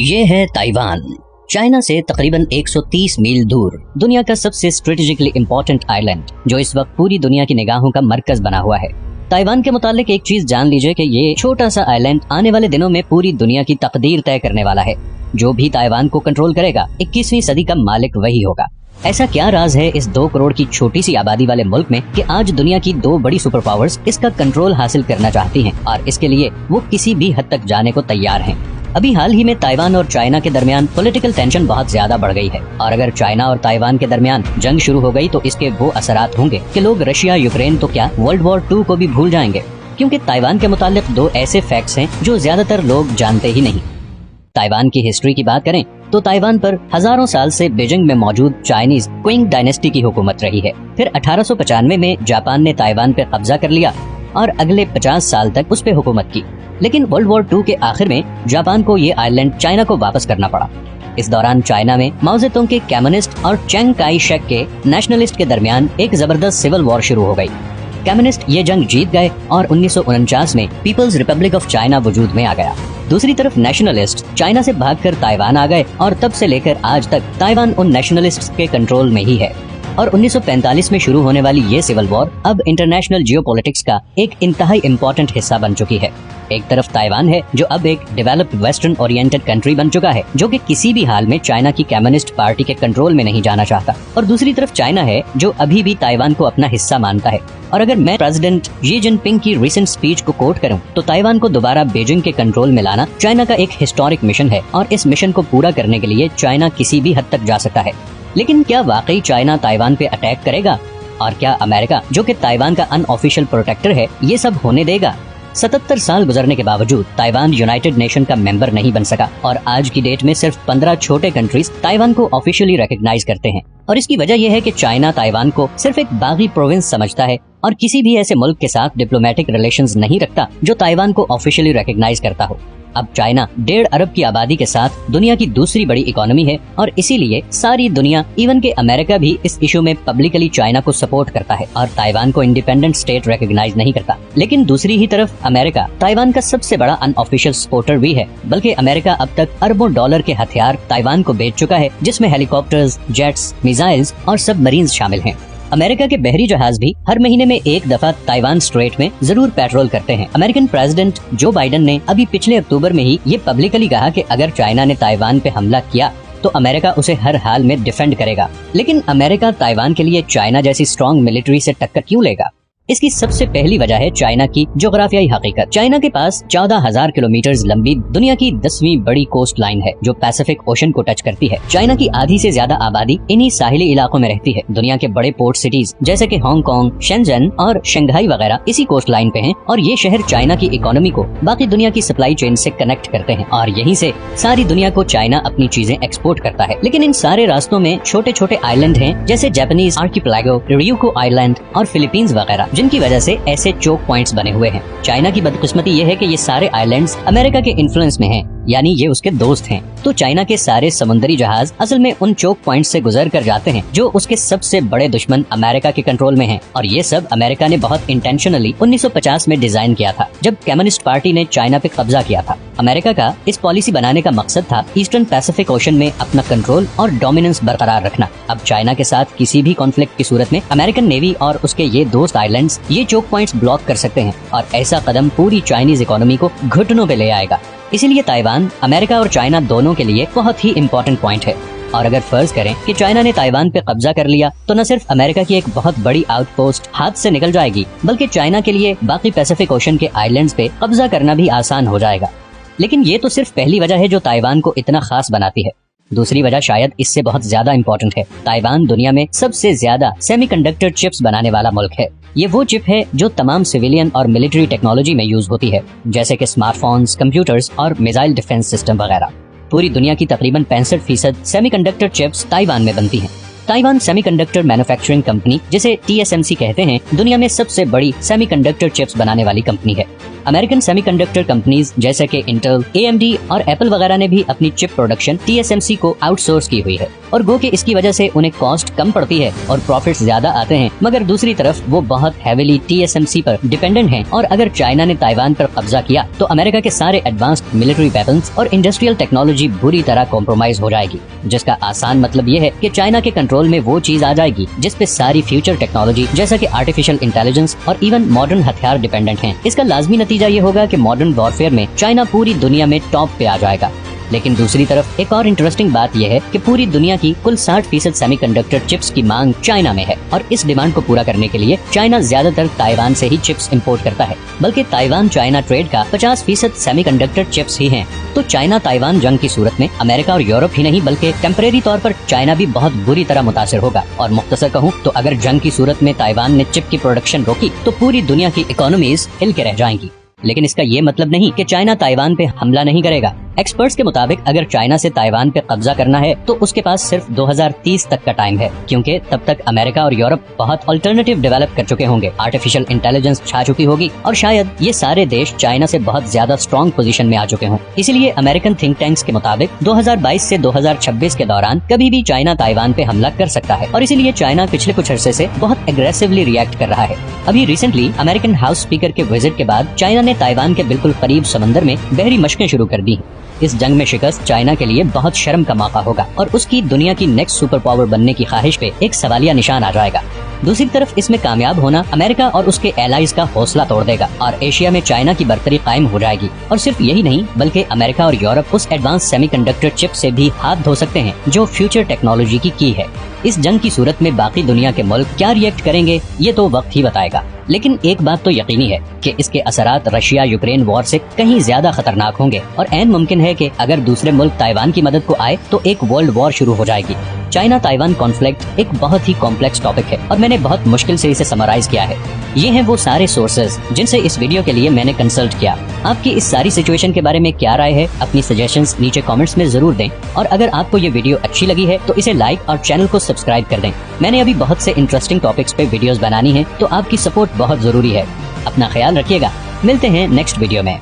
ये है Taiwan, China से तकरीबन 130 मील दूर, दुनिया का सबसे स्ट्रेटेजिकली इम्पोर्टेंट आइलैंड, जो इस वक्त पूरी दुनिया की निगाहों का मरकज बना हुआ है। ताइवान के मुतालिक एक चीज जान लीजिए कि ये छोटा सा आइलैंड आने वाले दिनों में पूरी दुनिया की तकदीर तय करने वाला है। जो भी ताइवान को कंट्रोल करेगा 21वीं सदी का मालिक वही होगा। ऐसा क्या राज है इस 2 करोड़ की छोटी सी आबादी वाले मुल्क में कि आज दुनिया की 2 बड़ी सुपर पावर्स इसका कंट्रोल हासिल करना चाहती हैं और इसके लिए वो किसी भी हद तक जाने को तैयार हैं। अभी हाल ही में ताइवान और चाइना के दरमियान पॉलिटिकल टेंशन बहुत ज्यादा बढ़ गई है और अगर चाइना और ताइवान के दरमियान जंग शुरू हो गई तो इसके वो असरात होंगे कि लोग रशिया, यूक्रेन तो क्या वर्ल्ड वॉर 2 को भी भूल जाएंगे, क्योंकि ताइवान के मुतालिक 2 ऐसे फैक्ट्स हैं जो ज्यादातर लोग जानते ही नहीं। ताइवान की हिस्ट्री की बात करें तो ताइवान पर हजारों साल से बीजिंग में मौजूद चाइनीज क्विंग डायनेस्टी की हुकूमत रही है। फिर 1895 में जापान ने ताइवान पे कब्जा कर लिया और अगले 50 साल तक उस पे हुकूमत की। लेकिन वर्ल्ड वॉर 2 के आखिर में जापान को ये आइलैंड चाइना को वापस करना पड़ा। इस दौरान चाइना में माओ जेतुंग के कम्युनिस्ट और चिंग काई शेक के नेशनलिस्ट के दरमियान एक जबरदस्त सिविल वॉर शुरू हो गई। कम्युनिस्ट ये जंग जीत गए और 1949 में पीपल्स रिपब्लिक ऑफ चाइना वजूद में आ गया। दूसरी तरफ नेशनलिस्ट चाइना से भागकर ताइवान आ गए और तब से लेकर आज तक ताइवान उन नेशनलिस्ट्स के कंट्रोल में ही है। और 1945 में शुरू होने वाली ये सिविल वॉर अब इंटरनेशनल जियोपॉलिटिक्स का एक इंतहाई इम्पोर्टेंट हिस्सा बन चुकी है। एक तरफ ताइवान है जो अब एक डेवलप्ड वेस्टर्न ओरिएंटेड कंट्री बन चुका है, जो कि किसी भी हाल में चाइना की कम्युनिस्ट पार्टी के कंट्रोल में नहीं जाना चाहता, और दूसरी तरफ चाइना है जो अभी भी ताइवान को अपना हिस्सा मानता है। और अगर मैं प्रेसिडेंट शी जिनपिंग की रिसेंट स्पीच को कोट करूं तो ताइवान को दोबारा बीजिंग के कंट्रोल में लाना चाइना का एक हिस्टोरिक मिशन है और इस मिशन को पूरा करने के लिए चाइना किसी भी हद तक जा सकता है। लेकिन क्या वाकई चाइना ताइवान पे अटैक करेगा? और क्या अमेरिका, जो कि ताइवान का अनऑफिशियल प्रोटेक्टर है, ये सब होने देगा? 77 साल गुजरने के बावजूद ताइवान यूनाइटेड नेशन का मेंबर नहीं बन सका और आज की डेट में सिर्फ 15 छोटे कंट्रीज ताइवान को ऑफिशियली रिकॉग्नाइज करते हैं। और इसकी वजह यह है कि चाइना ताइवान को सिर्फ एक बागी प्रोविंस समझता है और किसी भी ऐसे मुल्क के साथ डिप्लोमेटिक रिलेशंस नहीं रखता जो ताइवान को ऑफिशियली रिकॉग्नाइज करता हो। अब चाइना 1.5 अरब की आबादी के साथ दुनिया की दूसरी बड़ी इकोनॉमी है और इसीलिए सारी दुनिया, इवन के अमेरिका भी इस इशू में पब्लिकली चाइना को सपोर्ट करता है और ताइवान को इंडिपेंडेंट स्टेट रिकॉग्नाइज नहीं करता। लेकिन दूसरी ही तरफ अमेरिका ताइवान का सबसे बड़ा अनऑफिशियल सपोर्टर भी है, बल्कि अमेरिका अब तक अरबों डॉलर के हथियार ताइवान को बेच चुका है, जिसमें हेलीकॉप्टर्स, जेट्स, मिसाइल्स और सबमरीन्स शामिल हैं। अमेरिका के बहरी जहाज भी हर महीने में एक दफा ताइवान स्ट्रेट में जरूर पेट्रोल करते हैं। अमेरिकन प्रेसिडेंट जो बाइडेन ने अभी पिछले अक्टूबर में ही ये पब्लिकली कहा कि अगर चाइना ने ताइवान पे हमला किया तो अमेरिका उसे हर हाल में डिफेंड करेगा। लेकिन अमेरिका ताइवान के लिए चाइना जैसी स्ट्रॉन्ग मिलिट्री से टक्कर क्यों लेगा? इसकी सबसे पहली वजह है चाइना की जोग्राफियाई हकीकत। चाइना के पास 14,000 किलोमीटर लंबी दुनिया की 10वीं बड़ी कोस्ट लाइन है जो पैसिफिक ओशन को टच करती है। चाइना की आधी से ज्यादा आबादी इन्हीं साहिली इलाकों में रहती है। दुनिया के बड़े पोर्ट सिटीज जैसे कि हांगकांग, शेंजन और शंघाई वगैरह इसी कोस्ट लाइन पे हैं और ये शहर चाइना की इकोनॉमी को बाकी दुनिया की सप्लाई चेन से कनेक्ट करते हैं और यहीं से सारी दुनिया को चाइना अपनी चीजें एक्सपोर्ट करता है। लेकिन इन सारे रास्तों में छोटे छोटे आइलैंड हैं जैसे जापानीज आर्किपेलागो, रियूको आइलैंड और फिलीपींस वगैरह, जिनकी वजह से ऐसे चोक पॉइंट्स बने हुए हैं। चाइना की बदकिस्मती ये है कि ये सारे आइलैंड्स अमेरिका के इन्फ्लुएंस में हैं, यानी ये उसके दोस्त हैं। तो चाइना के सारे समुद्री जहाज असल में उन चोक पॉइंट से गुजर कर जाते हैं जो उसके सबसे बड़े दुश्मन अमेरिका के कंट्रोल में हैं। और ये सब अमेरिका ने बहुत इंटेंशनली 1950 में डिजाइन किया था, जब कम्युनिस्ट पार्टी ने चाइना पे कब्जा किया था। अमेरिका का इस पॉलिसी बनाने का मकसद था ईस्टर्न पैसिफिक ओशन में अपना कंट्रोल और डोमिनेंस बरकरार रखना। अब चाइना के साथ किसी भी कॉन्फ्लिक्ट की सूरत में अमेरिकन नेवी और उसके ये दोस्त आइलैंड्स ये चोक पॉइंट्स ब्लॉक कर सकते हैं और ऐसा कदम पूरी चाइनीज इकोनॉमी को घुटनों पे ले आएगा। इसीलिए ताइवान अमेरिका और चाइना दोनों के लिए बहुत ही इम्पोर्टेंट पॉइंट है। और अगर फर्ज करें कि चाइना ने ताइवान पे कब्जा कर लिया तो न सिर्फ अमेरिका की एक बहुत बड़ी आउटपोस्ट हाथ से निकल जाएगी, बल्कि चाइना के लिए बाकी पैसिफिक ओशन के आइलैंड्स पे कब्जा करना भी आसान हो जाएगा। लेकिन ये तो सिर्फ पहली वजह है जो ताइवान को इतना खास बनाती है। दूसरी वजह शायद इससे बहुत ज्यादा इम्पोर्टेंट है। ताइवान दुनिया में सबसे ज्यादा सेमीकंडक्टर चिप्स बनाने वाला मुल्क है। ये वो चिप है जो तमाम सिविलियन और मिलिट्री टेक्नोलॉजी में यूज होती है, जैसे कि स्मार्टफोन्स, कंप्यूटर्स और मिसाइल डिफेंस सिस्टम वगैरह। पूरी दुनिया की तकरीबन 65% सेमीकंडक्टर चिप्स ताइवान में बनती हैं। ताइवान सेमीकंडक्टर मैन्युफैक्चरिंग कंपनी, जिसे TSMC कहते हैं, दुनिया में सबसे बड़ी सेमीकंडक्टर चिप्स बनाने वाली कंपनी है। अमेरिकन सेमीकंडक्टर कंपनीज जैसे कि इंटेल, AMD और एप्पल वगैरह ने भी अपनी चिप प्रोडक्शन TSMC को आउटसोर्स की हुई है और गो कि इसकी वजह से उन्हें कॉस्ट कम पड़ती है और प्रॉफिट्स ज्यादा आते हैं। मगर दूसरी तरफ वो बहुत हेविली TSMC पर डिपेंडेंट हैं और अगर चाइना ने ताइवान पर कब्जा किया तो अमेरिका के सारे एडवांस्ड मिलिट्री वेपन्स और इंडस्ट्रियल टेक्नोलॉजी बुरी तरह कॉम्प्रोमाइज हो जाएगी, जिसका आसान मतलब ये है कि चाइना के कंट्रोल में वो चीज आ जाएगी जिसपे सारी फ्यूचर टेक्नोलॉजी जैसा कि आर्टिफिशियल इंटेलिजेंस और इवन मॉडर्न हथियार डिपेंडेंट हैं। इसका लाजमी नतीजा ये होगा कि मॉडर्न वॉरफेयर में चाइना पूरी दुनिया में टॉप पे आ जाएगा। लेकिन दूसरी तरफ एक और इंटरेस्टिंग बात यह है कि पूरी दुनिया की कुल 60% सेमीकंडक्टर चिप्स की मांग चाइना में है और इस डिमांड को पूरा करने के लिए चाइना ज्यादातर ताइवान से ही चिप्स इंपोर्ट करता है। बल्कि ताइवान चाइना ट्रेड का 50% सेमीकंडक्टर चिप्स ही हैं। तो चाइना ताइवान जंग की सूरत में अमेरिका और यूरोप ही नहीं बल्कि टेम्परेरी तौर पर चाइना भी बहुत बुरी तरह मुतासिर होगा। और मुख्तसर कहूँ तो अगर जंग की सूरत में ताइवान ने चिप की प्रोडक्शन रोकी तो पूरी दुनिया की इकोनॉमीज हिल के रह जाएंगी। लेकिन इसका ये मतलब नहीं कि चाइना ताइवान पे हमला नहीं करेगा। एक्सपर्ट्स के मुताबिक अगर चाइना से ताइवान पे कब्जा करना है तो उसके पास सिर्फ 2030 तक का टाइम है, क्योंकि तब तक अमेरिका और यूरोप बहुत अल्टरनेटिव डेवलप कर चुके होंगे, आर्टिफिशियल इंटेलिजेंस छा चुकी होगी और शायद ये सारे देश चाइना से बहुत ज्यादा स्ट्रॉन्ग पोजीशन में आ चुके हों। इसीलिए अमेरिकन थिंक टैंक्स के मुताबिक 2022 से 2026 के दौरान कभी भी चाइना ताइवान पे हमला कर सकता है और इसीलिए चाइना पिछले कुछ अरसे से बहुत एग्रेसिवली रिएक्ट कर रहा है। अभी रिसेंटली अमेरिकन हाउस स्पीकर के विजिट के बाद चाइना ने ताइवान के बिल्कुल करीब समंदर में बहरी मशकें शुरू कर दी। इस जंग में शिकस्त चाइना के लिए बहुत शर्म का मौका होगा और उसकी दुनिया की नेक्स्ट सुपर पावर बनने की ख्वाहिश पे एक सवालिया निशान आ जाएगा। दूसरी तरफ इसमें कामयाब होना अमेरिका और उसके एलाइज का हौसला तोड़ देगा और एशिया में चाइना की बर्तरी कायम हो जाएगी। और सिर्फ यही नहीं बल्कि अमेरिका और यूरोप उस एडवांस सेमीकंडक्टर चिप से भी हाथ धो सकते हैं जो फ्यूचर टेक्नोलॉजी की है। इस जंग की सूरत में बाकी दुनिया के मुल्क क्या रिएक्ट करेंगे ये तो वक्त ही बताएगा। लेकिन एक बात तो यकीनी है कि इसके असरात रशिया यूक्रेन वॉर से कहीं ज्यादा खतरनाक होंगे और ऐन मुमकिन है कि अगर दूसरे मुल्क ताइवान की मदद को आए तो एक वर्ल्ड वॉर शुरू हो जाएगी। चाइना ताइवान कॉन्फ्लिक्ट एक बहुत ही कॉम्प्लेक्स टॉपिक है और मैंने बहुत मुश्किल से इसे समराइज किया है। ये हैं वो सारे सोर्सेज जिनसे इस वीडियो के लिए मैंने कंसल्ट किया। आपकी इस सारी सिचुएशन के बारे में क्या राय है, अपनी सजेशंस नीचे कमेंट्स में जरूर दें और अगर आपको ये वीडियो अच्छी लगी है तो इसे लाइक और चैनल को सब्सक्राइब कर दें। मैंने अभी बहुत से इंटरेस्टिंग टॉपिक्स पे वीडियोस बनानी है तो आपकी सपोर्ट बहुत जरूरी है। अपना ख्याल रखिएगा, मिलते हैं नेक्स्ट वीडियो में।